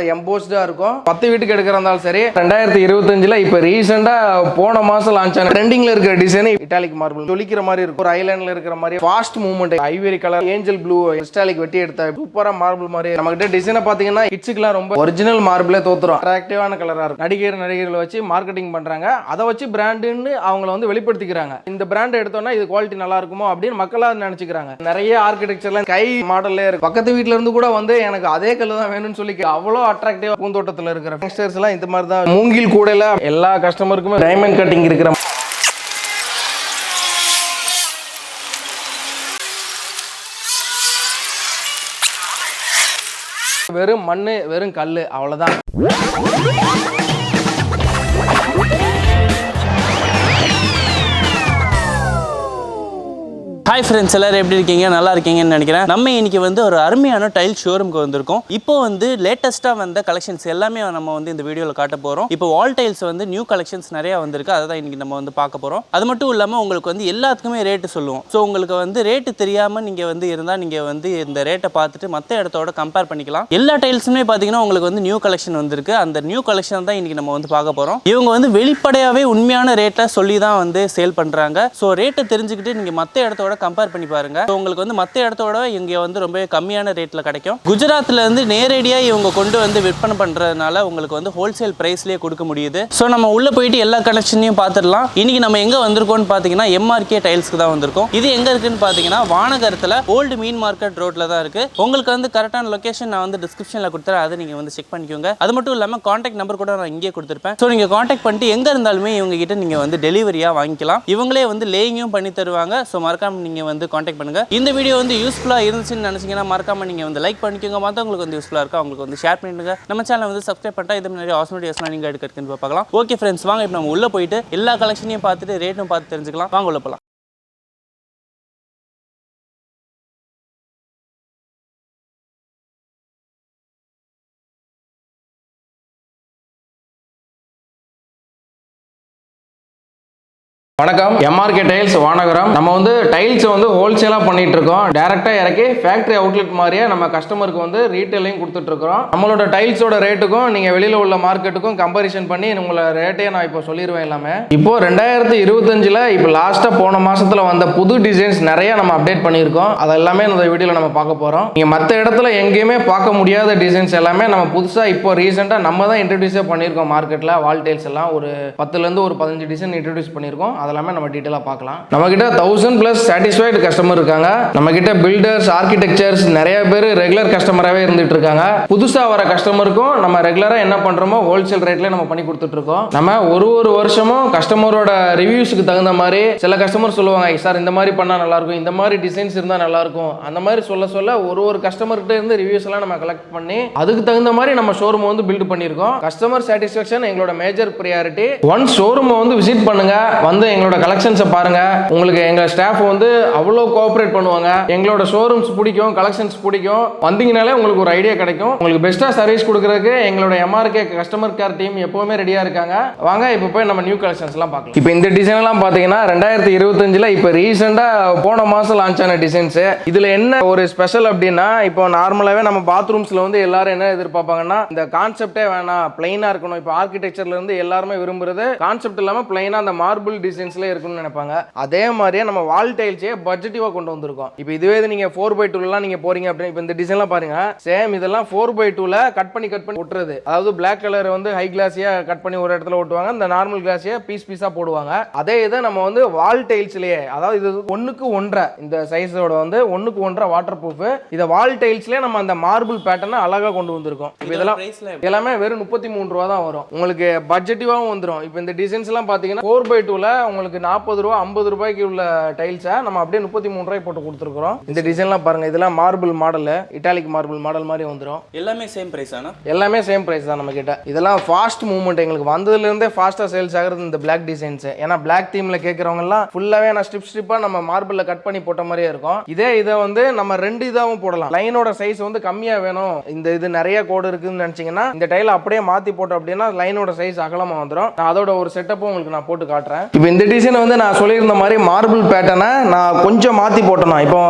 எம்போஸ்டா இருக்கும். 10 வீட்டுக்கு எடுக்கிறதாலும் சரி. 2025ல இப்ப ரீசெண்டா போன மாசம் லான்ச் ஆன ட்ரெண்டிங்ல இருக்கிற டிசைன் இட்டாலிக் மார்பிள் ஜொலிக்கிற மாதிரி இருக்கும். ஒரு ஐலாண்ட்ல இருக்கிற மாதிரி fast movement, ivory colour, angel blue crystallic வெட்டி எடுத்த சூப்பரா மார்பிள் மாதிரி. நம்ம கிட்ட டிசைனை பாத்தீங்கன்னா கிட்ஸுக்குலாம் ரொம்ப ஒரிஜினல் மார்பிளே தோத்துரும். அட்ராக்டிவான கலரா இருக்கும். நடிகர்களை வச்சு மார்க்கெட்டிங் பண்றாங்க. அதை வச்சு பிராண்டுன்னு அவங்கள வந்து வெளிப்படுத்திக்கிறாங்க. இந்த பிராண்ட் எடுத்தோம்னா இது குவாலிட்டி நல்லா இருக்குமோ அப்படின்னு மக்களா நினைச்சுக்கிறாங்க. நிறைய ஆர்கிடெக்சர்ல கை மாடல்ல இருக்கு. பக்கத்து வீட்டுல இருந்து கூட வந்து எனக்கு அதே கல்லு தான் வேணும்னு சொல்லி அவ்வளோ அட்ராக்டிவா பூந்தோட்டத்தில் இருக்கிற யங்ஸ்டர்ஸ் எல்லாம் இந்த மாதிரி தான். மூங்கில் கூடையில எல்லா கஸ்டமருக்குமே டைமண்ட் கட்டிங் இருக்கிற வெறும் மண்ணு, வெறும் கல்லு, அவ்வளவுதான். ஹாய் ஃப்ரெண்ட்ஸ், எல்லாரும் எப்படி இருக்கீங்க? நல்லா இருக்கீங்கன்னு நினைக்கிறேன். நம்ம இன்னைக்கு வந்து ஒரு அருமையான டைல் ஷோரூமுக்கு வந்திருக்கோம். இப்போ வந்து லேட்டஸ்ட்டாக வந்த கலெக்ஷன்ஸ் எல்லாமே நம்ம வந்து இந்த வீடியோவில் காட்ட போகிறோம். இப்போ வால் டைல்ஸ் வந்து நியூ கலெக்ஷன்ஸ் நிறையா வந்திருக்கு. அதை தான் இன்னைக்கு நம்ம வந்து பார்க்க போகிறோம். அது மட்டும் இல்லாமல் உங்களுக்கு வந்து எல்லாத்துக்குமே ரேட்டு சொல்லுவோம். ஸோ உங்களுக்கு வந்து ரேட்டு தெரியாமல் நீங்கள் வந்து இருந்தால் நீங்கள் வந்து இந்த ரேட்டை பார்த்துட்டு மற்ற இடத்தோட கம்பேர் பண்ணிக்கலாம். எல்லா டைல்ஸுமே பார்த்தீங்கன்னா உங்களுக்கு வந்து நியூ கலெக்ஷன் வந்திருக்கு. அந்த நியூ கலெக்ஷன் தான் இன்னைக்கு நம்ம வந்து பார்க்க போகிறோம். இவங்க வந்து வெளிப்படையாகவே உண்மையான ரேட்டை சொல்லி தான் வந்து சேல் பண்ணுறாங்க. ஸோ ரேட்டை தெரிஞ்சுக்கிட்டு நீங்கள் மற்ற இடத்தோட கம்பேர் பண்ணி பாருங்க. உங்களுக்கு வந்து மற்ற இடத்தோட இங்க வந்து ரொம்ப கம்மியான ரேட்ல கிடைக்கும். குஜராத்ல இருந்து நேரடியா இவங்க கொண்டு வந்து விற்பனை பண்றதுனால உங்களுக்கு வந்து ஹோல்சேல் பிரைஸ்லயே கொடுக்க முடியுது. ஸோ நம்ம உள்ள போயிட்டு எல்லா கனெக்ஷனையும் பார்த்துடலாம். இன்னைக்கு நம்ம எங்க வந்திருக்கோம்னு பாத்தீங்கன்னா எம்ஆர்கே டைல்ஸ்க்கு தான் வந்திருக்கோம். இது எங்க இருக்குன்னு பாத்தீங்கன்னா வானகரத்துல ஓல்டு மீன் மார்க்கெட் ரோட்ல தான் இருக்கு. உங்களுக்கு வந்து கரெக்டான லொகேஷன் நான் வந்து டிஸ்கிரிப்ஷன்ல கொடுத்துறேன். அதை நீங்க வந்து செக் பண்ணிக்கோங்க. அது மட்டும் இல்லாம கான்டாக்ட் நம்பர் கூட நான் இங்கே கொடுத்துருப்பேன். ஸோ நீங்க கான்டாக்ட் பண்ணிட்டு எங்க இருந்தாலுமே இவங்க கிட்ட நீங்க வந்து டெலிவரியா வாங்கிக்கலாம். இவங்களே வந்து லேயிங்கும் பண்ணி தருவாங்க. ஸோ மறக்காம நீங்க வந்து கான்டாக்ட் பண்ணுங்க. இந்த வீடியோ வந்து யூஸ்ஃபுல்லா இருந்துச்சுன்னு நினைச்சீங்கன்னா மறக்காம நீங்க வந்து லைக் பண்ணிக்கோங்க. மற்றவங்களுக்கு வந்து யூஸ்ஃபுல்லா இருக்கா அவங்களுக்கு வந்து ஷேர் பண்ணிடுங்க. நம்ம சேனலை வந்து சப்ஸ்கிரைப் பண்ணிட்டா இது மாதிரி ஆசம் வீடியோஸ்லாம் நீங்க எடுக்கிறதுக்கு பார்க்கலாம். ஓகே ஃப்ரெண்ட்ஸ், வாங்க இப்போ நம்ம உள்ள போயிட்டு எல்லா கலெக்ஷனையும் பார்த்துட்டு ரேட்டும் பார்த்து தெரிஞ்சுக்கலாம். வாங்க உள்ள போலாம். வணக்கம், எம்ஆர்கே டைல்ஸ் வானகரம். நம்ம வந்து டைல்ஸ் வந்து ஹோல்சேலா பண்ணிட்டு இருக்கோம். டைரக்டா இறக்கி ஃபேக்டரி அவுட்லெட் மாதிரியே நம்ம கஸ்டமருக்கு வந்து ரீட்டைலையும் கொடுத்துட்டு இருக்கிறோம். நம்மளோட டைல்ஸோட ரேட்டுக்கும் நீங்க வெளியில உள்ள மார்க்கெட்டுக்கும் கம்பேரிசன் பண்ணி உங்களோட ரேட்டையே நான் இப்போ சொல்லிடுவேன் எல்லாமே. இப்போ 2025ல இப்போ லாஸ்டா போன மாசத்துல வந்த புது டிசைன்ஸ் நிறைய நம்ம அப்டேட் பண்ணியிருக்கோம். அது எல்லாமே இந்த வீடியோல நம்ம பார்க்க போறோம். நீங்க மற்ற இடத்துல எங்கேயுமே பார்க்க முடியாத டிசைன்ஸ் எல்லாமே நம்ம புதுசா இப்போ ரீசெண்டா நம்ம தான் இன்ட்ரடியூஸே பண்ணியிருக்கோம். மார்க்கெட்ல வால் டைல்ஸ் எல்லாம் ஒரு 10ல இருந்து ஒரு 15 டிசைன் இன்ட்ரடியூஸ் பண்ணியிருக்கோம். அதெல்லாமே நம்ம டீடைலா பார்க்கலாம். நம்ம கிட்ட 1000+ சாட்டிஸ்ஃபைடு கஸ்டமர் இருக்காங்க. நம்ம கிட்ட பில்டர்ஸ், ஆர்கிடெக்சர்ஸ் நிறைய பேர் ரெகுலர் கஸ்டமராகவே இருந்துட்டு இருக்காங்க. புதுசா வர கஸ்டமருக்கும் நம்ம ரெகுலரா என்ன பண்றோமோ ஹோல்சேல் ரேட்ல நம்ம பண்ணி கொடுத்துட்டு இருக்கோம். நம்ம ஒரு வருஷமும் கஸ்டமரோட ரிவ்யூஸ்க்கு தகுந்த மாதிரி சில கஸ்டமர் சொல்லுவாங்க, சார் இந்த மாதிரி பண்ணா நல்லா இருக்கும், இந்த மாதிரி டிசைன்ஸ் இருந்தா நல்லா இருக்கும், அந்த மாதிரி சொல்ல ஒரு கஸ்டமர்கிட்ட இருந்து ரிவ்யூஸ் எல்லாம் நம்ம கலெக்ட் பண்ணி அதுக்கு தகுந்த மாதிரி நம்ம ஷோரூம் வந்து பில்ட் பண்ணியிருக்கோம். கஸ்டமர் சாட்டிஸ்ஃபேக்ஷன் எங்களோட மேஜர் பிரியாரிட்டி. ஒன்ஸ் ஷோரூம் வந்து விசிட் பண்ணுங்க, வந்து எங்களோட கலெக்ஷன்ஸை பாருங்க. உங்களுக்கு எங்க ஸ்டாஃப் வந்து அவ்வளோ கோஆபரேட் பண்ணுவாங்க. எங்களோட ஷோரூம்ஸ் பிடிக்கும், கலெக்ஷன்ஸ் பிடிக்கும். வந்தீங்கனாலே உங்களுக்கு ஒரு ஐடியா கிடைக்கும். உங்களுக்கு பெஸ்டா சர்வீஸ் கொடுக்கறதுக்கு எங்களோட எம்ஆர்கே கஸ்டமர் கேர் டீம் எப்பவுமே ரெடியா இருக்காங்க. வாங்க இப்போ போய் நம்ம நியூ கலெக்ஷன்ஸ் எல்லாம் பார்க்கலாம். இப்போ இந்த டிசைன் எல்லாம் பாத்தீங்கன்னா 2025ல இப்போ ரீசெண்டா போன மாசம் லான்ச் ஆன டிசைன்ஸ். இதுல என்ன ஒரு ஸ்பெஷல் அப்படின்னா, இப்போ நார்மலாவே நம்ம பாத்ரூம்ஸ்ல வந்து எல்லாரும் என்ன எதிர்பார்ப்பாங்கன்னா, இந்த கான்செப்டே வேணாம், பிளைனா இருக்கணும். இப்போ ஆர்கிடெக்சர்ல இருந்து எல்லாருமே விரும்புறது கான்செப்ட் இல்லாம பிளைனா அந்த மார்பிள் டிசைன்ஸ்ல இருக்கும்னு நினைப்பாங்க. அதே மாதிரியே நம்ம வால் டைல்ஸே பட்ஜெட்டிவா கொண்டு வந்திருக்கோம். இப்போ இதுவே நீங்க 4x2 நீங்க போறீங்க அப்படின்னா, இப்போ இந்த டிசைன்லாம் பாருங்க, சேம் இதெல்லாம் 4x2 கட் பண்ணி ஒட்டுறது. அதாவது பிளாக் கலர் வந்து ஹை கிளாஸியா கட் பண்ணி ஒரு இடத்துல ஓட்டுவாங்க, இந்த நார்மல் கிளாஸியா பீஸா போடுவாங்க. அதே இதை நம்ம வந்து வால் டைல்ஸ்லயே, அதாவது இது 1:1 இந்த சைஸோட வந்து 1:1 வாட்டர் ப்ரூஃப். இத வால் டைல்ஸ்லயே நம்ம அந்த மார்பிள் பேட்டர்னை அழகா கொண்டு வந்திருக்கோம். இப்போ இதெல்லாம் எல்லாமே வெறும் 33 ரூபா தான் வரும். உங்களுக்கு பட்ஜெட்டிவாவும் வந்துடும். இப்போ இந்த டிசைன்ஸ் எல்லாம் பாத்தீங்கன்னா 4x2 உங்களுக்கு 40 ரூபா 50 ரூபாய்க்கு உள்ள டைல்ஸை நம்ம அப்படியே 33 ரூபாய் போட்டு கொடுத்துருக்கோம். இந்த டிசைன்லாம் பாருங்க, இதெல்லாம் marble model, italic marble model மாதிரி வந்துடும். எல்லாமே சேம் பிரைஸ் ஆனா? எல்லாமே சேம் பிரைஸ் தான் நம்ம கிட்ட. இதெல்லாம் ஃபாஸ்ட் மூவ்மெண்ட், எங்களுக்கு வந்ததுல இருந்தே ஃபாஸ்டா சேல்ஸ் ஆகுறது இந்த பிளாக் டிசைன்ஸ். ஏன்னா பிளாக் தீம்ல கேட்கறவங்க எல்லாம் ஃபுல்லாவே நான் ஸ்ட்ரிப்பா நம்ம மார்பிள்ல கட் பண்ணி போட்ட மாதிரியே இருக்கும். இதை வந்து நம்ம 2 இதாவும் போடலாம். லைனோட சைஸ் வந்து கம்மியா வேணும், இந்த இது நிறைய கோடு இருக்குன்னு நினைச்சீங்கன்னா இந்த டைல அப்படியே மாத்தி போட்டோம் அப்படின்னா லைனோட சைஸ் அகலமா வந்துடும். அதோட ஒரு செட்டப்பும் உங்களுக்கு நான் போட்டு காட்டுறேன். இப்போ இந்த டிசைன் வந்து நான் சொல்லியிருந்த மாதிரி மார்பிள் பேட்டர்னை நான் கொஞ்சம் மாற்றி போட்டேன். இப்போ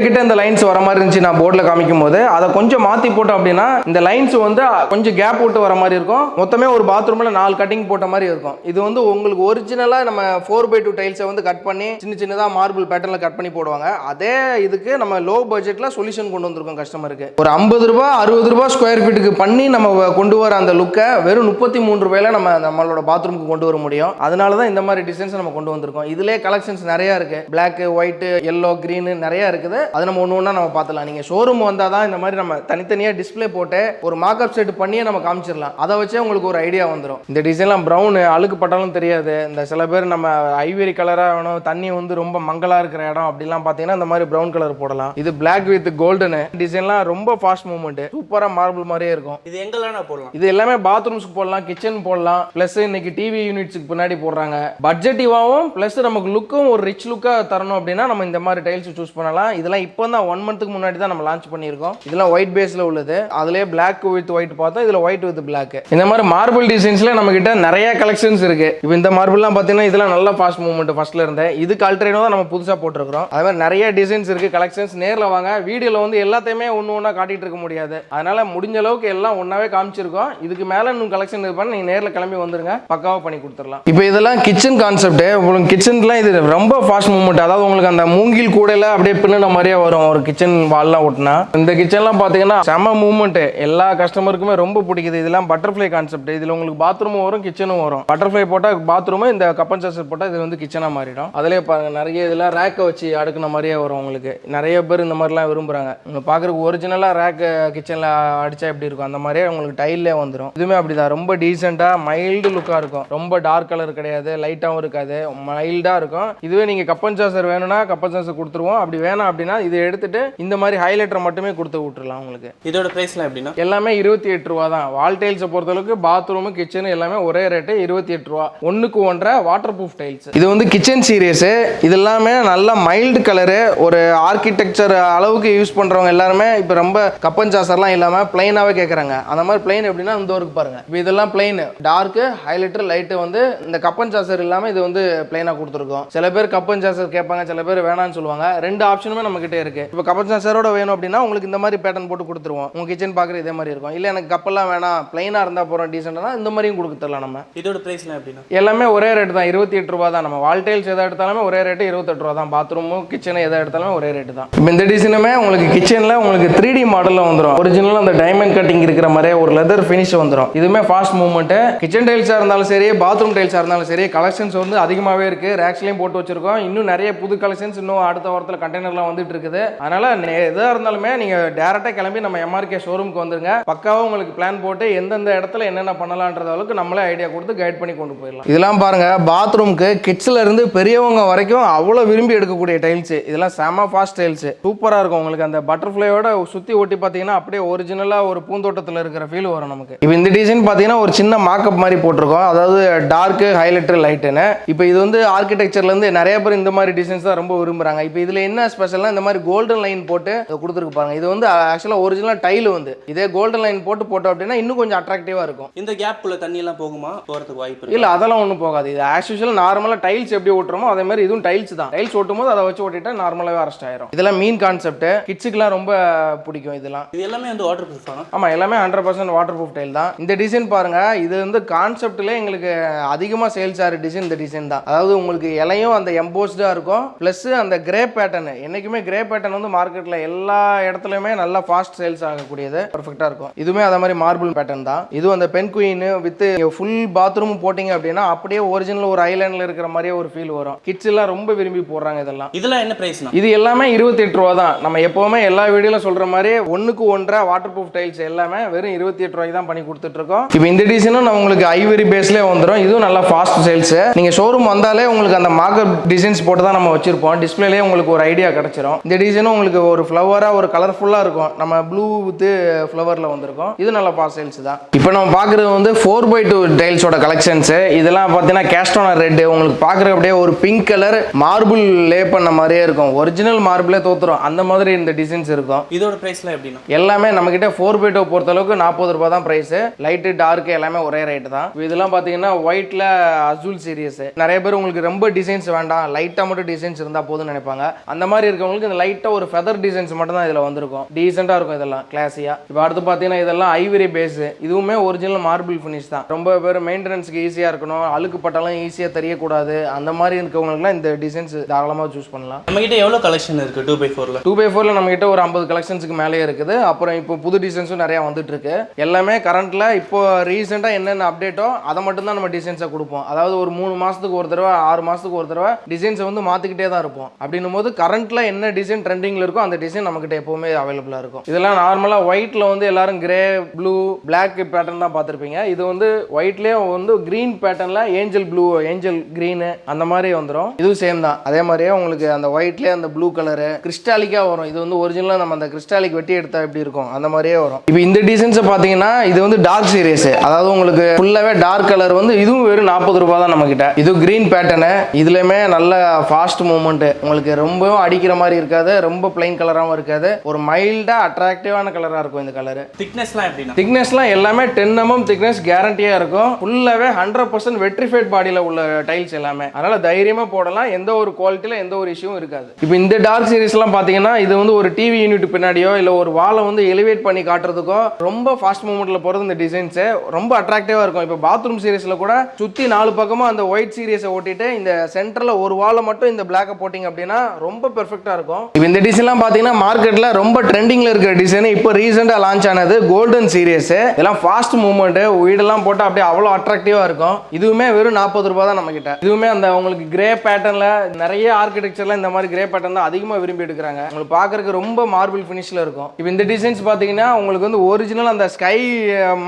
கிட்ட இந்த லைன்ஸ் வர மாதிரி இருந்துச்சு நான் போர்டில் காமிக்கும் போது, அதை கொஞ்சம் மாற்றி போட்டோம் அப்படின்னா இந்த லைன்ஸ் வந்து கொஞ்சம் கேப் விட்டு வர மாதிரி இருக்கும். மொத்தமே ஒரு பாத்ரூமில் 4 கட்டிங் போட்ட மாதிரி இருக்கும். இது வந்து உங்களுக்கு ஒரிஜினலாக நம்ம 4x2 டைல்ஸை வந்து கட் பண்ணி சின்னதாக மார்பிள் பேட்டர்னில் கட் பண்ணி போடுவாங்க. அதே இதுக்கு நம்ம லோ பட்ஜெட்டில் சொல்யூஷன் கொண்டு வந்திருக்கோம் கஸ்டமருக்கு. ஒரு 50 ரூபா 60 ரூபா ஸ்கொயர் ஃபீட்டுக்கு பண்ணி நம்ம கொண்டு வர அந்த லுக்கை வெறும் 33 ரூபாயில நம்மளோட பாத்ரூமுக்கு கொண்டு வர முடியும். அதனால தான் இந்த மாதிரி டிசைன்ஸ் நம்ம கொண்டு வந்திருக்கோம். இதுலேயே கலெக்ஷன்ஸ் நிறைய இருக்கு. பிளாக், ஒயிட், எல்லோ, கிரீன் நிறைய இருக்குது. அது நம்ம ஒன்று ஒன்றா நம்ம பார்த்துலாம். நீங்கள் ஷோரூம் வந்தால் தான் இந்த மாதிரி நம்ம தனித்தனியாக டிஸ்பிளே போட்டு ஒரு மார்க்அப் செட் பண்ணியே நம்ம காமிச்சிடலாம். அதை வச்சே உங்களுக்கு ஒரு ஐடியா வந்துடும். இந்த டிசைன்லாம் ப்ரௌன் அழுக்கு பட்டாலும் தெரியாது. இந்த சில பேர் நம்ம ஐவரி கலராக வேணும், தண்ணி வந்து ரொம்ப மங்கலாக இருக்கிற இடம் அப்படிலாம் பார்த்தீங்கன்னா இந்த மாதிரி ப்ரௌன் கலர் போடலாம். இது பிளாக் வித் கோல்டனு டிசைன்லாம் ரொம்ப ஃபாஸ்ட் மூவ்மெண்ட், சூப்பராக மார்பிள் மாதிரியே இருக்கும். இது எங்கெல்லாம் போடலாம்? இது எல்லாமே பாத்ரூம்ஸ்க்கு போடலாம், கிச்சன் போடலாம், பிளஸ் இன்னைக்கு டிவி யூனிட்ஸ்க்கு பின்னாடி போடுறாங்க. பட்ஜெட்டிவாகவும் பிளஸ் நமக்கு லுக்கும் ஒரு ரிச் லுக்காக தரணும் அப்படின்னா நம்ம இந்த மாதிரி டைல்ஸ் சூஸ் பண்ணலாம். இதெல்லாம் இப்போ தான் 1 மந்த்துக்கு முன்னாடி தான் நம்ம லான்ச் பண்ணியிருக்கோம். இதெல்லாம் ஒயிட் பேஸில் உள்ளது. அதிலே பிளாக் வித் ஒயிட் பார்த்தோம், இதில் ஒயிட் வித் பிளாக். இந்த மாதிரி மார்பிள் டிசைன்ஸ்ல நம்ம கிட்ட நிறைய கலெக்ஷன்ஸ் இருக்கு. இப்போ இந்த மார்பிள்லாம் பார்த்தீங்கன்னா இதெல்லாம் நல்ல ஃபாஸ்ட் மூவ்மெண்ட் ஃபர்ஸ்ட்ல இருந்தே. இதுக்கு அல்ட்ரேனோ தான் நம்ம புதுசாக போட்டிருக்கிறோம். அதே மாதிரி நிறைய டிசைன்ஸ் இருக்கு, கலெக்ஷன்ஸ். நேரில் வாங்க. வீடியோவில் வந்து எல்லாத்தையுமே ஒன்று ஒன்றா காட்டிட்டு இருக்க முடியாது. அதனால முடிஞ்ச அளவுக்கு எல்லாம் ஒன்றாவே காமிச்சிருக்கோம். இதுக்கு மேலே இன்னும் கலெக்ஷன் இருப்பான்னு நீங்கள் நேரில் கிளம்பி வந்துருங்க, பக்காவாக பண்ணி கொடுத்துடலாம். இப்போ இதெல்லாம் கிச்சன் கான்செப்ட். உங்களுக்கு கிச்சன்லாம் இது ரொம்ப ஃபாஸ்ட் மூவ்மெண்ட். அதாவது உங்களுக்கு அந்த மூங்கில் கூடையில் அப்படியே பின்னின மாதிரியே வரும் ஒரு கிச்சன் வால்லாம் ஓட்டினா. இந்த கிச்சன்லாம் பார்த்தீங்கன்னா செம மூவ்மெண்ட், எல்லா கஸ்டமருக்குமே ரொம்ப பிடிக்குது. இதெல்லாம் பட்டர்ஃப்ளை கான்செப்ட். இதில் உங்களுக்கு பாத்ரூமும் வரும், கிச்சனும் வரும். பட்டர்ஃப்ளை போட்டால் பாத்ரூமு, இந்த கப்பன் சாசர் போட்டால் இது வந்து கிச்சனாக மாறிடும். அதிலே பாருங்க நிறைய இதெல்லாம் ரேக்கை வச்சு அடுக்குன மாதிரியே வரும். உங்களுக்கு நிறைய பேர் இந்த மாதிரிலாம் விரும்புகிறாங்க. நீங்கள் பார்க்குறதுக்கு ஒரிஜினலாக ரேக் கிச்சனில் அடித்தா எப்படி இருக்கும் அந்த மாதிரியே உங்களுக்கு டைல்லே வந்துடும். இதுவுமே அப்படிதான், ரொம்ப டீசெண்டாக மைல்டு லுக்காக இருக்கும். ரொம்ப டார்க் கலர் கிடையாது, லைட்டாகவும் இருக்காது, மைல்டாக இருக்கும். இதுவே நீங்கள் கப்பன் சாசர் வேணும்னா கப்பன் சாசர் கொடுத்துருவோம். அப்படி வேணாம் அப்படின்னா இதை எடுத்துட்டு இந்த மாதிரி ஹைலைட்டர் மட்டுமே கொடுத்து விட்டுருலாம். உங்களுக்கு இதோட பிரைஸ்லாம் எப்படின்னா எல்லாமே 28 ரூபா தான். வால் டைல்ஸை பொறுத்தளவுக்கு பாத்ரூமு கிச்சன் எல்லாமே ஒரே ரேட்டு 28 ரூபா. 1க்கு 1.5 வாட்டர் ப்ரூஃப் டைல்ஸ். இது வந்து கிச்சன் சீரியஸ். இது எல்லாமே நல்ல மைல்டு கலரு, ஒரு ஆர்கிடெக்சர் அளவுக்கு யூஸ் பண்றவங்க எல்லாருமே இப்போ ரொம்ப கப்பன் சாசர்லாம் இல்லாமல் பிளைனாவே கேட்குறாங்க. அந்த மாதிரி பிளைன் எப்படின்னா இந்த ஒர்க்கு பாருங்க. இப்போ இதெல்லாம் பிளைன், டார்க்கு, ஹைலைட்டர், லைட்டு வந்து இந்த கப்பன் சாசர் இல்லாமல் இது வந்து பிளைனாக கொடுத்துருக்கோம். சில பேர் கப்பன் சாசர் கேட்பாங்க, சில பேர் வேணாம்னு சொல்லுவாங்க. 2 ஆப்ஷனுமே நம்ம கிட்டே இருக்கு. இப்போ கப்பன் சாசரோட வேணும் அப்படின்னா உங்களுக்கு இந்த மாதிரி பேட்டர்ன் போட்டு கொடுத்துருவோம். உங்க கிச்சன் பார்க்குற இதே மாதிரி இருக்கும். இல்லை எனக்கு கப்பெல்லாம் வேணாம், பிளைனாக இருந்தால் போகிறோம் டீசெண்டாக, இந்த மாதிரியும் கொடுத்துடலாம் நம்ம. இதோட பிரைஸ்லாம் எப்படின்னா எல்லாமே ஒரே ரேட்டு தான், 28 ரூபா தான். நம்ம வால் டைல்ஸ் எதை எடுத்தாலுமே ஒரே ரேட்டு 28 ரூபா தான். பாத்ரூமும் கிச்சனை எதை எடுத்தாலுமே ஒரே ரேட்டு தான். இப்போ இந்த டிசைனுமே உங்களுக்கு கிச்சனில் உங்களுக்கு 3D மாடலில் வந்துடும். ஒரிஜினலாக அந்த டைமண்ட் கட்டிங் இருக்கிற மாதிரி ஒரு லெதர் ஃபினிஷ் வந்துடும். இதுவுமே ஃபாஸ்ட் மூவ்மெண்ட். கிச்சன் டைல்ஸாக இருந்தாலும் சரி, பாத்ரூம் டைல்ஸாக இருந்தாலும் சரி, கலெக்ஷன்ஸ் வந்து அதிகமாகவே இருக்கு. ரேக்ஸ்லையும் போட்டு வச்சிருக்கோம். இன்னும் நிறைய புது கலெக்ஷன்ஸ் இன்னும் அடுத்த வாரத்தில் கண்டெய்னர்லாம் வந்துட்டு இருக்குது. அதனால எதாக இருந்தாலுமே நீங்கள் டேரெக்டாக கிளம்பி நம்ம MRK ஷோரூமுக்கு வந்துருங்க. பக்காவாக உங்களுக்கு பிளான் போட்டு எந்தெந்த இடத்துல என்னென்ன பண்ணலாம்ன்றது அளவுக்கு நம்மளே ஐடியா கொடுத்து கைட் பண்ணி கொண்டு போயிடலாம். இதெல்லாம் பாருங்க, பாத்ரூமுக்கு கிட்ஸ்ல இருந்து பெரியவங்க வரைக்கும் அவ்வளோ விரும்பி எடுக்கக்கூடிய டைல்ஸ். இதெல்லாம் செம ஃபாஸ்ட் டைல்ஸ், சூப்பராக இருக்கும். உங்களுக்கு அந்த பட்டர்ஃப்ளையோட சுற்றி ஒட்டி பார்த்தீங்கன்னா அப்படியே ஒரிஜினலாக ஒரு பூந்தோட்டத்தில் இருக்கிற ஃபீல் வரும் நமக்கு. இப்போ இந்த டிசைன் பார்த்தீங்கன்னா ஒரு சின்ன மார்க்அப் மாதிரி போட்டிருக்கோம். அதாவது டார்க்கு, ஹைலைட்டர், லைட்டுன்னு. இப்போ இது வந்து ஆர்கிடெக்சர்லேருந்து நிறைய பேர் இந்த மாதிரி டிசைன்ஸ் தான் ரொம்ப விரும்புகிறாங்க. இப்போ இதில் என்ன ஸ்பெஷல்னா இந்த மாதிரி கோல்டன் லைன் போட்டு கொடுத்துருக்கு பாருங்க. இது வந்து ஆக்சுவலாக ஒரிஜினல் டைல் வந்து இதே கோல்டன் லைன் போட்டோம் அப்படின்னா இன்னும் கொஞ்சம் அட்ராக்டிவாக இருக்கும். இந்த கேப்புக்குள்ள தண்ணி எல்லாம் போகுமா? போகிறதுக்கு வாய்ப்பு இல்லை, அதெல்லாம் ஒன்றும் போகாது. இது ஆஸ் யூஷுவல் நார்மலாக டைல்ஸ் எப்படி ஓட்டுறோமோ அதே மாதிரி இதுவும் டைல்ஸ் தான். டைல்ஸ் ஓட்டும் போது அதை வச்சு ஓட்டிட்டா நார்மலாகவே அரெஸ்ட் ஆயிரும். இதெல்லாம் மீன் கான்செப்ட், கிட்ஸுக்குலாம் ரொம்ப பிடிக்கும். இதெல்லாம் இது எல்லாமே வந்து வாட்டர் ப்ரூஃப் தான். ஆமாம், எல்லாமே 100% வாட்டர் ப்ரூஃப் டைல் தான். இந்த டிசைன் பாருங்க, இது வந்து கான்செப்ட்லேயே எங்களுக்கு அதிகமாக சேல்ஸ் ஆகிற டிசைன் இந்த டிசைன் தான். அதாவது உங்களுக்கு இலையும் அந்த எம்போஸ்டாக இருக்கும், ப்ளஸ் அந்த கிரே பேட்டர்ன். என்றைக்குமே கிரே பேட்டர்ன் வந்து மார்க்கெட்டில் எல்லா இடத்துலையுமே நல்லா ஃபாஸ்ட் சேல்ஸ் ஆகக்கூடியது, பர்ஃபெக்டாக இருக்கும். இதுவுமே அதே மாதிரி மார்பிள் பேட்டர்ன் தான். இதுவும் அந்த pen queen with full bathroom போட்டிங்க அப்படின்னா அப்படியே ஒரிஜினல் ஒரு ஐலாண்டில் இருக்கிற மாதிரியே ஒரு ஃபீல் வரும். கிட்ஸ் எல்லாம் ரொம்ப விரும்பி போடுறாங்க. இதெல்லாம் என்ன பிரைஸ்னா? இது எல்லாமே 28 ரூபா தான். நம்ம எப்போவுமே எல்லா வீடியோவில் சொல்கிற மாதிரி 1க்கு 1.5 வாட்டர் ப்ரூஃப் டைல்ஸ் எல்லாமே வெறும் 28 ரூபாய்க்கு தான் பண்ணி கொடுத்துட்ருக்கோம். இப்போ இந்த டிசைனும் நான் உங்களுக்கு ஐவரி பேஸ்லேயே வந்துடும். இதுவும் நல்லா ஃபாஸ்ட் சேல்ஸ். நீங்கள் ஷோரூம் வந்தாலே உங்களுக்கு அந்த மார்க்கப் டிசைன்ஸ் போட்டு தான் நம்ம வச்சிருப்போம். டிஸ்பிளேலேயே உங்களுக்கு ஒரு ஐடியா கிடைச்சிரும். இந்த டிசைனும் உங்களுக்கு ஒரு ஃப்ளவராக ஒரு கலர்ஃபுல்லாக இருக்கும். நம்ம ப்ளூ வித் ஃப்ளவரில் வந்திருக்கும். இது நல்லா ஃபாஸ்ட் சேல்ஸ் தான். இப்போ நம்ம பார்க்குறது வந்து 4x2 டைல்ஸோட கலெக்ஷன்ஸ். இதெல்லாம் பார்த்தீங்கன்னா கேஸ்டோனா ரெட், உங்களுக்கு பார்க்குற அப்படியே ஒரு பிங்க் கலர் மார்பிள் லே பண்ண மாதிரியே இருக்கும். ஒரிஜினல் மார்பிளே தோத்துரும் அந்த மாதிரி இந்த டிசைன்ஸ் இருக்கும். இதோட பிரைஸ்லாம் எப்படின்னா? எல்லாமே நம்ம கிட்ட 4x2 பொறுத்த அளவுக்கு 40 ரூபாய் தான் பிரைஸ். லைட்டு, டார்க் எல்லாமே ஒரே ரேட் தான். இதெல்லாம் பார்த்தீங்கன்னா ஒயிட்ல அசூல் சீரியஸ். நிறைய பேர் உங்களுக்கு ரொம்ப டிசைன்ஸ் வேண்டாம், லைட்டாக மட்டும் டிசைன்ஸ் இருந்தால் போதும்னு நினைப்பாங்க. அந்த மாதிரி இருக்கவங்களுக்கு இந்த லைட்டாக ஒரு ஃபெதர் டிசைன்ஸ் மட்டும் தான் இதில் வந்திருக்கும். டீசெண்டாக இருக்கும் இதெல்லாம், கிளாஸியாக. இப்போ அடுத்து பார்த்தீங்கன்னா இதெல்லாம் ஐவரி பேஸ், இதுவுமே ஒரிஜினல் மார்பிள் ஃபினிஷ் தான். ரொம்ப பேர் மெயின்டெனன்ஸ்க்கு ஈஸியாக இருக்கணும், அழுக்கு பட்டாலும் ஈஸியாக தெரியக்கூடாது, அந்த மாதிரி இருக்கவங்களுக்குலாம் இந்த டிசைன்ஸ் தாராளமாக சூஸ் பண்ணலாம். நம்மகிட்ட எவ்வளோ கலெக்ஷன் இருக்குது 2x4ல? 2x4ல நம்மகிட்ட ஒரு 50 கலெக்ஷன்ஸுக்கு மேலே இருக்குது. அப்புறம் இப்போ புது டிசைன்ஸும் நிறையா வந்துட்டு இருக்கு. எல்லாமே கரண்ட்ல இப்போ ரீசெண்டாக என்னென்ன அப்டேட்டோ அதை மட்டும் தான் நம்ம டிசைன்ஸை கொடுப்போம். அதாவது ஒரு 3 மாதத்துக்கு ஒரு தடவை 6 மாதத்துக்கு ஒரு தடவை டிசைன்ஸை வந்து மாற்றிக்கிட்டே தான் இருப்போம். அப்படின்னும் போது கரண்ட்ல என்ன டிசைன் ட்ரெண்டிங்கில் இருக்கோ அந்த டிசைன் நம்மகிட்ட எப்போவுமே அவைலபிளாக இருக்கும். இதெல்லாம் நார்மலாக ஒயிட்ல வந்து எல்லாரும் கிரே, ப்ளூ, பிளாக் பேட்டர்ன் தான் பார்த்துருப்பீங்க. இது வந்து ஒயிட்லேயே வந்து கிரீன் பேட்டர்னில் ஏஞ்சல் ப்ளூ, ஏஞ்சல் கிரீனு அந்த மாதிரி வந்துடும். இதுவும் சேம் தான். அதே மாதிரியே உங்களுக்கு அந்த ஒயிட்லேயே அந்த ப்ளூ கலரு கிறிஸ்டாலிக்காக வரும். இது வந்து ஒரிஜினலாக நம்ம அந்த கிறிஸ்டாலிக் வெட்டி எடுத்தால் எப்படி இருக்கும் அந்த மாதிரியே வரும். இப்போ இந்த டிசைன்ஸை பார்த்தீங்கன்னா இது வந்து டார்க் சீரியஸ், அதாவது உங்களுக்கு ஃபுல்லாகவே டார்க் கலர் வந்து இதுவும் வெறும் 40 ரூபா தான் நம்மகிட்ட. இது கிரீன் பேட்டர்னு, இதுலேயுமே நல்ல ஃபாஸ்ட் மூவ்மெண்ட், உங்களுக்கு ரொம்பவும் அடிக்கிற மாதிரி இருக்காது, ரொம்ப பிளைன் கலராகவும் இருக்காது, ஒரு மைல்டாக அட்ராக்டிவான கலராக இருக்கும் இந்த கலரு. திக்னஸ்லாம் எப்படின்னா? திக்னஸ்லாம் எல்லாமே 10 mm திக்னஸ் கேரண்டியாக இருக்கும். ஃபுல்லாகவே 100% வெட்ரிஃபைட் பாடியில் உள்ள டைல்ஸ் எல்லாமே, அதனால தைரியமாக போடலாம். எந்த ஒரு குவாலிட்டியில் எந்த ஒரு இஷ்யூவும் இருக்காது. இப்போ இந்த டார்க் சீரிஸ்லாம் பார்த்தீங்கன்னா இது வந்து ஒரு டிவி யூனிட் பின்னாடியோ இல்லை ஒரு வாலை வந்து எலிவேட் பண்ணி காட்டுறதுக்கோ ரொம்ப ஃபாஸ்ட் மூவ்மெண்ட்டில் போகிறது இந்த டிசைன்ஸு ரொம்ப அட்ராக்டிவாக இருக்கும். இப்போ பாத்ரூம் சீரிஸில் கூட சுற்றி 4 பக்கமும் அந்த ஒயிட் சீரியஸை ஓட்டிட்டு இந்த சென்டரில் ஒரு வாலை மட்டும் இந்த பிளாக்கை போட்டிங்க அப்படின்னா ரொம்ப பெர்ஃபெக்டாக இருக்கும். இப்போ இந்த டிசைன்லாம் பார்த்தீங்கன்னா மார்க்கெட்டில் ரொம்ப ட்ரெண்டிங்கில் இருக்கிற டிசைன். இப்போ ரீசெண்டாக லான்ச் ஆனது கோல்டன் சீரியஸ். இதெல்லாம் ஃபாஸ்ட் மூவ்மெண்ட்டு, வீடெல்லாம் போட்டால் அப்படியே அவ்வளோ அட்ராக்டிவாக இருக்கும். இதுவுமே வெறும் 40 ரூபா தான் நம்ம கிட்ட. இதுவுமே அந்த உங்களுக்கு கிரே பேட்டர்னில் நிறைய ஆர்கிடெக்சர்ல இந்த மாதிரி கிரே பேட்டர்ன் தான் அதிகமாக விரும்பி எடுக்கிறாங்க. உங்களுக்கு பார்க்கறதுக்கு ரொம்ப மார்பிள் ஃபினிஷில் இருக்கும். இப்போ இந்த டிசைன்ஸ் பார்த்தீங்கன்னா உங்களுக்கு வந்து ஒரிஜினல் அந்த ஸ்கை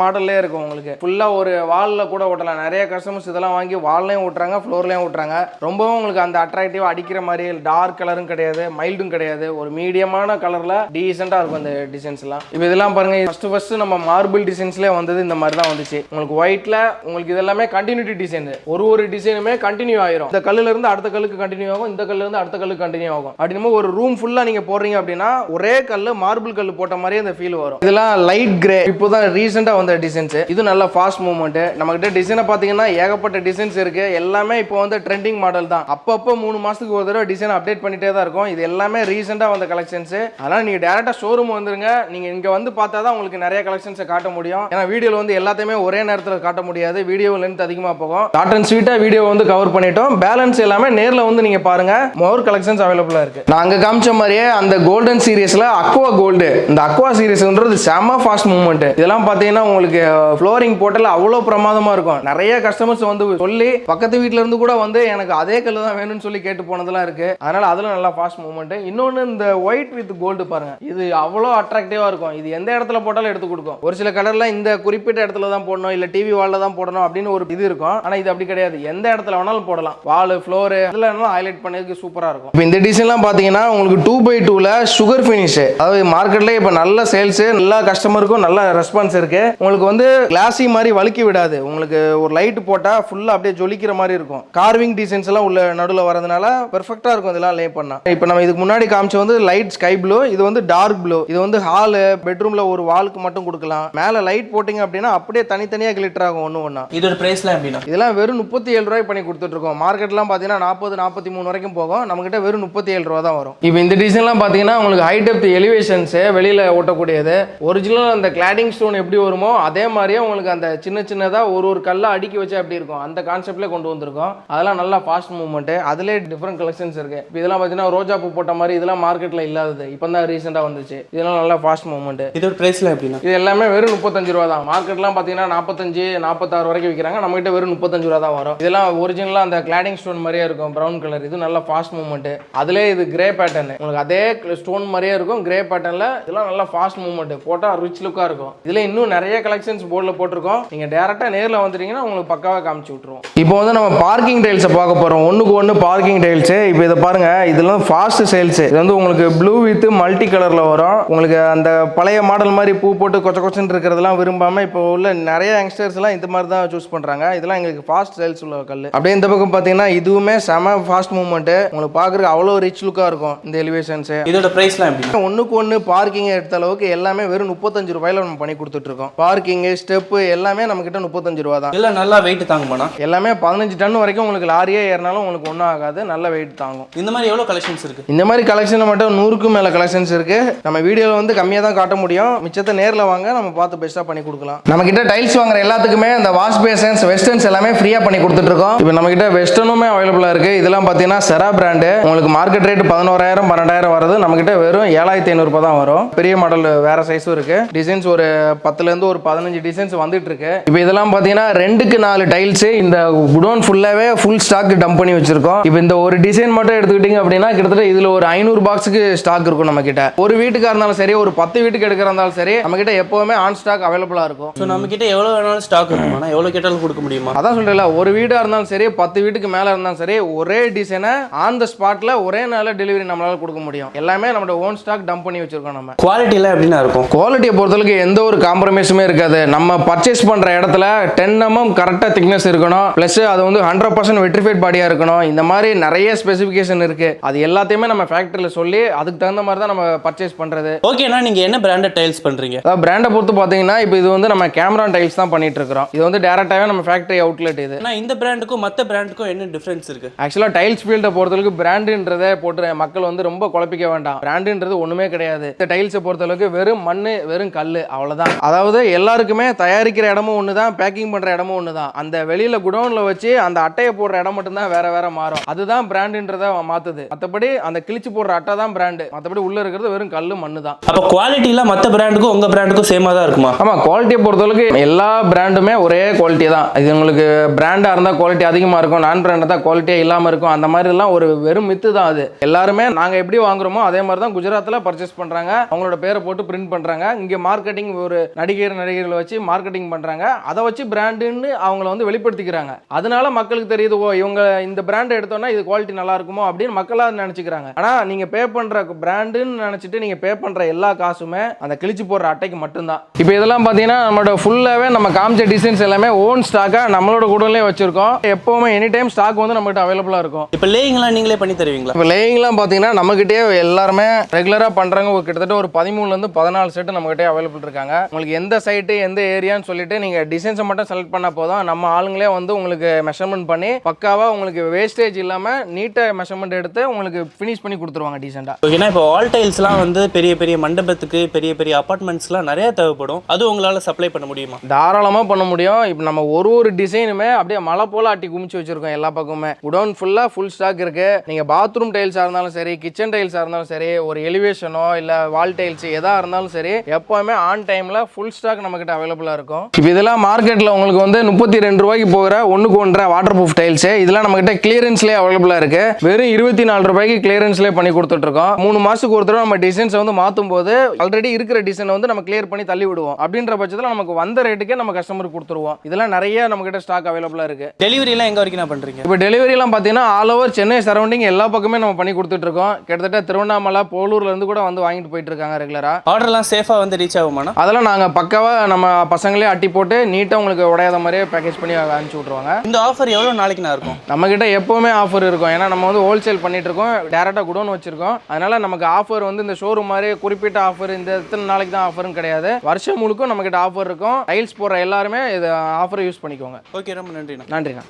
மாடல்லே இருக்கும். உங்களுக்கு ஃபுல்லாக ஒரு வாலில் கூட ஓட்டலாம். நிறைய கஸ்டமர்ஸ் இதெல்லாம் வாங்கி வால்லையும் ஓட்டுறாங்க, ஃப்ளோர்லையும் ஓட்டுறாங்க. ரொம்பவும் உங்களுக்கு அந்த அட்ராக்டிவாக அடிக்கிற மாதிரி டார்க் கலரும் கிடையாது, மைல்டும் கிடையாது, ஒரு மீடியமான கலரில் டீசெண்டாக இருக்கும் இந்த டிசைன்ஸ்லாம். இப்போ இதெல்லாம் பாருங்க, ஃபர்ஸ்ட் நம்ம மார்பிள் டிசைன்ஸ்லேயே வந்தது இந்த மாதிரி தான் வந்துச்சு. உங்களுக்கு ஒயிட்ல உங்களுக்கு இதெல்லாமே கண்டினியூட்டி டிசைன், ஒரு டிசைனுமே கண்டினியூ ஆயிரும். இந்த கல்லுல இருந்து அடுத்த கல்லுக்கு கண்டினியூ ஆகும், இந்த கல்லுல இருந்து அடுத்த கல்லுக்கு கண்டினியூ ஆகும். அப்படின்னும் ஒரு ரூம் ஃபுல்லா நீங்க போடுறீங்க அப்படின்னா ஒரே கல்லு மார்பிள் கல்லு போட்ட மாதிரியே அந்த ஃபீல் வரும். இதெல்லாம் லைட் கிரே, இப்போதான் ரீசெண்டா வந்த டிசைன்ஸ். இது நல்ல ஃபாஸ்ட் மூவ்மெண்ட். நம்ம கிட்ட டிசைனை பாத்தீங்கன்னா ஏகப்பட்ட டிசைன்ஸ் இருக்கு. எல்லாமே இப்போ வந்து ட்ரெண்டிங் மாடல் தான். அப்பப்போ 3 மாசத்துக்கு ஒரு தடவை டிசைன் அப்டேட் பண்ணிட்டே தான் இருக்கும். இது எல்லாமே ரீசெண்டா வந்த கலெக்ஷன்ஸ். அதனால நீங்க டைரக்டா ஷோரூம் வந்துருங்க. நீங்க இங்க வந்து பார்த்தா தான் உங்களுக்கு நிறைய கலெக்ஷன்ஸை காட்ட முடியும். ஏன்னா வீடியோல வந்து எல்லாத்தையுமே ஒரே நேரத்தில் காட்ட முடியாது, வீடியோ லென்த் அதிகமாக போகும். ஷார்ட் அண்ட் ஸ்வீட்டா வீடியோ வந்து கவர் பண்ணிட்டோம். பேலன்ஸ் எல்லாமே நேரில் வந்து நீங்க பாருங்க, மோர் கலெக்ஷன்ஸ் அவைலபிளா இருக்கு. நாங்க காமிச்ச மாதிரியே அந்த கோல்டன் சீரிஸ்ல அக்வா கோல்டு, இந்த அக்வா சீரிஸ்ன்றது செம ஃபாஸ்ட் மூவ்மெண்ட். இதெல்லாம் பாத்தீங்கன்னா உங்களுக்கு ஃப்ளோரிங் போட்டல அவ்வளோ பிரமாதமா இருக்கும். நிறைய கஸ்டமர்ஸ் வந்து சொல்லி பக்கத்து வீட்ல இருந்து கூட வந்து எனக்கு அதே கல்லு தான் வேணும்னு சொல்லி கேட்டு போனதெல்லாம் இருக்கு. அதனால அதுல நல்லா ஃபாஸ்ட் மூவ்மெண்ட். இன்னொன்னு இந்த ஒயிட் வித் கோல்டு பாருங்க, இது அவ்வளோ அட்ராக்டிவா இருக்கும். இது எந்த இடத்துல போட்டாலும் எடுத்து கொடுக்கும். ஒரு சில கலர்ல இந்த குறிப்பிட்ட இடத்துல தான் போடணும், இல்ல டிவி வால்ல தான் போடணும் அப்படின்னு ஒரு இது இருக்கும். ஆனா இது அப்படி கிடையாது, எந்த இடத்துல வேணாலும் போடலாம். வால், ஃப்ளோர் இதெல்லாம் ஹைலைட் பண்ணதுக்கு சூப்பரா இருக்கும். இப்போ இந்த டிசைன்லாம் பாத்தீங்கன்னா உங்களுக்கு 2x2ல சுகர் ஃபினிஷ், அதாவது மார்க்கெட்ல இப்போ நல்ல சேல்ஸ், எல்லா கஸ்டமருக்கும் நல்ல ரெஸ்பான்ஸ் இருக்கு. உங்களுக்கு வந்து கிளாசி மாதிரி வழுக்கி விடாது. உங்களுக்கு ஒரு லைட் போட்டா ஃபுல்லா அப்படியே ஜொலிக்கிற மாதிரி இருக்கும். கார்விங் டிசைன்ஸ் எல்லாம் உள்ள நடுவில் வரதுனால பெர்ஃபெக்ட்டா இருக்கும் இதெல்லாம் லே பண்ணா. இப்போ நம்ம இதுக்கு முன்னாடி காமிச்ச வந்து லைட் ஸ்கை ப்ளூ, இது வந்து டார்க் ப்ளூ. இது வந்து ஹால் பெட்ரூம்ல ஒரு வாலுக்கு மட்டும் கொடுக்கலாம். மேல லைட் போட்டிங்க அப்படின்னா அப்படியே தனித்தனியா கிளிட்டர் ஆகும் ஒன்று ஒன்றா. இதோட பிரைஸ்லாம் எப்படின்னா? இதெல்லாம் வெறும் 37 ரூபாய் பண்ணி கொடுத்துட்டு இருக்கோம். மார்க்கெட்லாம் பார்த்தீங்கன்னா 40-43 வரைக்கும் போகும். நம்ம கிட்ட வெறும் 37 ரூபா தான் வரும். இப்போ இந்த டிசைன்லாம் பார்த்தீங்கன்னா உங்களுக்கு ஹை டெப்த் எலிவேஷன்ஸ் வெளியில ஓட்டக்கூடியது. ஒரிஜினல் அந்த கிளாடிங் ஸ்டோன் எப்படி வருமோ அதே மாதிரியே உங்களுக்கு அந்த சின்னதா ஒரு கல்லை அடுக்கி வச்சா எப்படி இருக்கும் அந்த கான்செப்ட்ல கொண்டு வந்திருக்கோம். அதெல்லாம் நல்லா ஃபாஸ்ட் மூவ்மெண்ட். அதுலேயே டிஃப்ரெண்ட் கலெக்ஷன்ஸ் இருக்கு. இப்போ இதெல்லாம் பார்த்தீங்கன்னா ரோஜா பூ போட்ட மாதிரி இதெல்லாம் மார்க்கெட்ல இல்லாதது, இப்போ தான் ரீசெண்டாக வந்துச்சு. இதெல்லாம் நல்லா ஃபாஸ்ட் மூவ்மெண்ட். இதோட பிரைஸ்லாம் எப்படின்னா? இது எல்லாமே வெறும் 35 ரூபா தான். மார்க்கெட்லாம் பார்த்தீங்கன்னா 45-46 வரைக்கும் விற்கிறாங்க. நம்ம கிட்ட வெறும் 35 ரூபா தான் வரும். இதெல்லாம் ஒரிஜினலாக அந்த கிளாடிங் ஸ்டோன் மாதிரியே இருக்கும், ப்ரௌன் கலர். இது நல்லா ஃபாஸ்ட் மூவ்மெண்ட். அதுலேயே இது கிரே பேட்டர்ன், உங்களுக்கு அதே ஸ்டோன் மாதிரியே இருக்கும் கிரே பேட்டர்ல. இதெல்லாம் நல்லா ஃபாஸ்ட் மூவ்மெண்ட், போட்டா ரிச் லுக்கா இருக்கும். இதுல இன்னும் நிறைய கலெக்ஷன்ஸ் போர்டில் போட்டிருக்கோம். நீங்க டேரக்டா நேரில் வந்துட்டீங்கன்னா உங்களுக்கு பக்காவா காமிச்சு விட்டுருவோம். இப்போ வந்து நம்ம பார்க்கிங் டைல்ஸை பார்க்க போறோம். ஒன்றுக்கு ஒன்று பார்க்கிங் டைல்ஸ். இப்போ இதை பாருங்க, இதெல்லாம் ஃபாஸ்ட் சேல்ஸ். இது வந்து உங்களுக்கு ப்ளூ வித் மல்டி கலர்ல வரும். உங்களுக்கு அந்த பழைய மாடல் மாதிரி பூ போட்டு கொச்சன்னு இருக்கிறதெல்லாம் விரும்பாம இப்போ உள்ள நிறைய யங்ஸ்டர்ஸ் எல்லாம் இந்த மாதிரி தான் சூஸ் பண்றாங்க. இதெல்லாம் எங்களுக்கு ஃபாஸ்ட் சேல்ஸ் உள்ள கல். அப்படியே இந்த பக்கம் பார்த்தீங்கன்னா இதுவுமே செம ஃபாஸ்ட் மூவ்மெண்ட். உங்களுக்கு பார்க்கறதுக்கு அவ்வளோ ரிச் லுக்கா இருக்கும் இந்த எலிவேஷன்ஸ். இதோட பிரைஸ்லாம் எப்படி? ஒன்றுக்கு ஒன்று பார்க்கிங் எடுத்த அளவுக்கு எல்லாமே வெறும் 35 ரூபாயில நம்ம பண்ணி கொடுத்துட்டு இருக்கோம். பார்க்கிங் ஸ்டெப் எல்லாமே நம்ம கிட்ட 35 ரூபா தான். இல்ல நல்லா வெயிட் தாங்குமாண்ணா? எல்லாமே 15 டன் வரைக்கும் உங்களுக்கு லாரியே ஏறினாலும் உங்களுக்கு ஒன்றும் ஆகாது, நல்ல வெயிட் தாங்கும். இந்த மாதிரி எவ்வளோ கலெக்ஷன்ஸ் இருக்குது? இந்த மாதிரி கலெக்ஷன் மட்டும் 100க்கும் மேலே கலெக்ஷன்ஸ் இருக்குது. நம்ம வீடியோவில் வந்து கம்மியாக தான் காட்ட முடியும், மிச்சத்தை நேரில் வாங்க, நம்ம பார்த்து பெஸ்ட்டாக பண்ணி கொடுக்கலாம். நம்மக்கிட்ட டைல்ஸ் வாங்குற எல்லாத்துக்குமே இந்த வாஷ் பேசன்ஸ் வெஸ்டர்ன்ஸ் எல்லாமே ஃப்ரீயாக பண்ணி கொடுத்துட்ருக்கோம். இப்போ நம்மக்கிட்ட வெஸ்டர்னுமே அவைலபிளாக இருக்குது. இதெல்லாம் பார்த்தீங்கன்னா செரா பிராண்டு, உங்களுக்கு மார்க்கெட் ரேட் 11,000 12,000 வருது, நம்மக்கிட்ட வெறும் 7,500 தான் வரும். பெரிய மாடல் வேறு சைஸும் இருக்குது. டிசைன்ஸ் ஒரு 10லேருந்து ஒரு 15 டிசைன்ஸ் வந்துட்டு இருக்கு. இப்போ இதெல்லாம் பார்த்தீங்கன்னா 2க்கு 4 டைல்ஸ் இந்த குடோன் ஃபுல்லாகவே ஃபுல் ஸ்டாக் டம்ப் பண்ணி வச்சிருக்கோம். இப்போ இந்த ஒரு டிசைன் மட்டும் எடுத்துக்கிட்டீங்க அப்படின்னா கிட்டத்தட்ட இதில் ஒரு 500 பாக்ஸுக்கு ஸ்டாக் இருக்கும் நம்ம கிட்ட. ஒரு வீட்டுக்காக இருந்தாலும் சரி, ஒரு 10 வீட்டுக்கு எடுக்கிறதா இருந்தாலும் சரி, நம்ம கிட்ட எப்பவுமே ஆன் ஸ்டாக் அவைலபிளாக இருக்கும். ஸோ நம்ம கிட்ட எவ்வளோ வேணாலும் ஸ்டாக் இருக்குமா? எவ்வளோ கேட்டாலும் கொடுக்க முடியுமா? அதான் சொல்றேன்ல, ஒரு வீடாக இருந்தாலும் சரி, 10 வீட்டுக்கு மேலே இருந்தாலும் சரி, ஒரே டிசைனை ஆன் த ஸ்பாட்டில் ஒரே நாளில் டெலிவரி நம்மளால கொடுக்க முடியும். எல்லாமே நம்மளோட ஓன் ஸ்டாக் டம்ப் பண்ணி வச்சிருக்கோம். நம்ம குவாலிட்டியில் எப்படின்னா இருக்கும்? குவாலிட்டியை பொறுத்தளவுக்கு எந்த ஒரு காம்ப்ரமைஸுமே இருக்காது. நம்ம பர்ச்சேஸ் பண்ற இடத்துல 10 mm கரெக்டாக திக்னஸ் இருக்கணும், ப்ளஸ் அது வந்து 100% வெட்ரிஃபைட் பாடியாக இருக்கணும். இந்த மாதிரி நிறைய ஸ்பெசிஃபிகேஷன் இருக்கு. அது எல்லாத்தையுமே நம்ம ஃபேக்டரியில் சொல்லி அதுக்கு தகுந்த மாதிரி தான் நம்ம பர்ச்சேஸ் பண்றது. ஓகேண்ணா, நீங்க என்ன பிராண்டட் டைல்ஸ் பண்றீங்க? அதாவது பிராண்டை பொறுத்து பார்த்தீங்கன்னா இப்போ இது வந்து நம்ம கேமரான் டைல்ஸ் தான் பண்ணிட்டு இருக்கிறோம். இது வந்து டேரக்டாகவே நம்ம ஃபேக்டரி அவுட்லெட். இது இந்த பிராண்டுக்கும் மற்ற பிராண்டுக்கும் என்ன டிஃபரன்ஸ் இருக்கு? ஆக்சுவலாக டைல்ஸ் ஃபீல்டை பொறுத்தளவுக்கு பிராண்டுன்றதை போட்டு மக்கள் வந்து ரொம்ப குழப்பிக்க வேண்டாம். பிராண்டுன்றது ஒன்றுமே கிடையாது. இந்த டைல்ஸை பொறுத்தளவுக்கு வெறும் மண், வெறும் கல், அவ்வளோதான். அதாவது எல்லாருக்குமே தயாரிக்கிற இடமும் ஒன்று தான், பேக்கிங் பண்ணுற இடமும் ஒன்று தான். அந்த வெளியில் குடோனில் வச்சு அந்த அட்டையை போடுற இடம் மட்டும்தான் வேற வேற மாறும். அதுதான் பிராண்டுன்றதை மாற்றுது. மற்றபடி அந்த கிழிச்சு போடுற அட்டை தான் பிராண்டு, மற்றபடி உள்ள இருக்கிறது வெறும் கல், மண்ணு தான். அப்போ குவாலிட்டியில் மற்ற பிராண்டுக்கும் உங்கள் பிராண்டுக்கும் சேமாக தான் இருக்குமா? ஆமாம், குவாலிட்டியை பொறுத்தளவுக்கு எல்லா பிராண்டுமே ஒரே குவாலிட்டி தான். இது உங்களுக்கு பிராண்டாக இருந்தால் குவாலிட்டி அதிகமாக இருக்கும், நான் பிராண்டாக தான் குவாலிட்டியே இல்லாமல் இருக்கும். அந்த மாதிரிலாம் ஒரு வெறும் மித்து தான் அது. எல்லாருமே நாங்கள் எப்படி வாங்குறோமோ அதே மாதிரி தான் குஜராத்தில் பர்ச்சேஸ் பண்ணுறாங்க. அவங்களோட பேரை போட்டு பிரிண்ட் பண்ணுறாங்க. இங்கே மார்க்கெட்டிங் ஒரு நடிகர்களை வச்சு மார்க்கெட்டிங் பண்ணுறாங்க. அதை வச்சு பிராண்டுன்னு அவங்கள வந்து வெளிப்படுத்திக்கிறாங்க. அதனால மக்களுக்கு தெரியுது, ஓ இவங்க இந்த பிராண்ட் எடுத்தோம்னா இது குவாலிட்டி நல்லா இருக்குமோ அப்படின்னு மக்களாக நினச்சிக்கிறாங்க. ஆனால் நீங்கள் பே பண்ணுற பிராண்டுன்னு நினச்சிட்டு நீங்கள் பே பண்ணுற எல்லா காசுமே அந்த கிழிச்சு போடுற அட்டைக்கு மட்டும்தான். இப்போ இதெல்லாம் பார்த்தீங்கன்னா நம்மளோட ஃபுல்லாகவே நம்ம காமிச்ச டிசைன்ஸ் எல்லாமே ஓன் ஸ்டாக்காக நம்மளோட குடோன்லேயே வச்சிருக்கோம். எப்போவுமே எனி டைம் ஸ்டாக் வந்து நம்மகிட்ட அவைலபிளாக இருக்கும். இப்போ லேயிங்லாம் நீங்களே பண்ணி தருவீங்களா? இப்போ லேயிங்லாம் பார்த்தீங்கன்னா நம்மகிட்டே எல்லாருமே ரெகுலராக பண்ணுறாங்க. கிட்டத்தட்ட ஒரு 13லேருந்து 14 செட்டு நம்மகிட்டே அவைலபிள் இருக்காங்க. உங்களுக்கு எந்த சைட்டு எந்த ஏரியான்னு சொல்லிட்டு நீங்கள் டிசைன்ஸை மட்டும் செலக்ட் பண்ணால் போதும். நம்ம ஆளுங்களே வந்து உங்களுக்கு மெஷர்மெண்ட் பண்ணி பக்காவாக உங்களுக்கு வேஸ்டேஜ் இல்லாமல் நீட்டாக மெஷர்மெண்ட் எடுத்து உங்களுக்கு ஃபினிஷ் பண்ணி கொடுத்துருவாங்க டீசெண்டாக. ஓகேனா, இப்போ வால் டைல்ஸ்லாம் வந்து பெரிய பெரிய மண்டபத்துக்கு, பெரிய பெரிய அப்பார்ட்மெண்ட்ஸ்லாம் நிறைய தேவைப்படும். அது உங்களால் சப்ளை பண்ண முடியுமா? தாராளமாக பண்ண முடியும். இப்போ நம்ம ஒரு டிசைனுமே அப்படியே மழை போல அட்டி குமிச்சு வச்சிருக்கோம். எல்லா பக்கமுமே குடோன் ஃபுல்லாக ஃபுல் ஸ்டாக் இருக்கு. நீங்கள் பாத்ரூம் டைல்ஸாக இருந்தாலும் சரி, கிச்சன் டைல்ஸாக இருந்தாலும் சரி, ஒரு எலிவேஷனோ இல்லை வால் டைல்ஸ் எதாக இருந்தாலும் சரி, எப்போவுமே ஆன் டைமில் ஃபுல் ஸ்டாக் நம்மக்கிட்ட அவைலபிளாக இருக்கும். இப்போ இதெல்லாம் மார்க்கெட்டில் உங்களுக்கு வந்து 32 ரூபாய்க்கு போகிற 1க்கு 1.5 வாட்டர் ப்ரூஃப் டைல்ஸ் இதெல்லாம் நம்மகிட்ட கிளியரன்ஸ்லேயே அவைலபிளாக இருக்கு. வெறும் 24 ரூபாய்க்கு கிளியரன்ஸ்லேயே பண்ணி கொடுத்துட்ருக்கோம். 3 மாதத்துக்கு ஒரு தடவை நம்ம டிசைன்ஸை வந்து மாற்றும் போது ஆல்ரெடி இருக்கிற டிசைனை வந்து நம்ம கிளியர் பண்ணி தள்ளி விடுவோம். அப்படின்ற பட்சத்தில் நமக்கு வந்த ரேட்டுக்கே நம்ம கஸ்டமருக்கு கொடுத்துருவோம். இதெல்லாம் நிறைய நம்மகிட்ட ஸ்டாக் அவைலபிளாக இருக்கு. டெலிவரிலாம் எங்கே வரைக்கும் நான் பண்ணுறீங்க? இப்போ டெலிவரிலாம் பார்த்தீங்கன்னா ஆல் ஓவர் சென்னை சரௌண்டிங் எல்லா பக்கமே நம்ம பண்ணி கொடுத்துட்ருக்கோம். கிட்டத்தட்ட திருவண்ணாமலை, போலூர்லேருந்து கூட வந்து வாங்கிட்டு போயிட்டு இருக்காங்க ரெகுலராக. ஆர்டர்லாம் சேஃபாக வந்து ரீச் ஆகுமாண்ணா? அதெல்லாம் நாங்கள் பக்காவாக நம்ம பசங்களே அட்டி போட்டு நீட்டாக உங்களுக்கு உடையாத மாதிரியே பேக்கேஜ் பண்ணி அனுப்பிச்சி விட்ருவாங்க. இந்த ஆஃபர் எவ்வளோ நாளைக்கு நான் இருக்கும்? நம்மக்கிட்ட எப்போவுமே ஆஃபர் இருக்கும். ஏன்னா நம்ம வந்து ஹோல்சேல் பண்ணிட்டு இருக்கோம், டேரெக்டாக குடோன் வச்சிருக்கோம். அதனால நமக்கு ஆஃபர் வந்து இந்த ஷோரூம் மாதிரி குறிப்பிட்ட ஆஃபர் இந்த எத்தனை நாளைக்கு தான் ஆஃபர்னு கிடையாது. வருஷம் முழுக்கும் நம்மக்கிட்ட ஆஃபர் இருக்கும். டைல்ஸ் போடுற எல்லாருமே இது ஆஃபரை யூஸ் பண்ணிக்கோங்க. ஓகே, ரொம்ப நன்றிண்ணா. நன்றிண்ணா.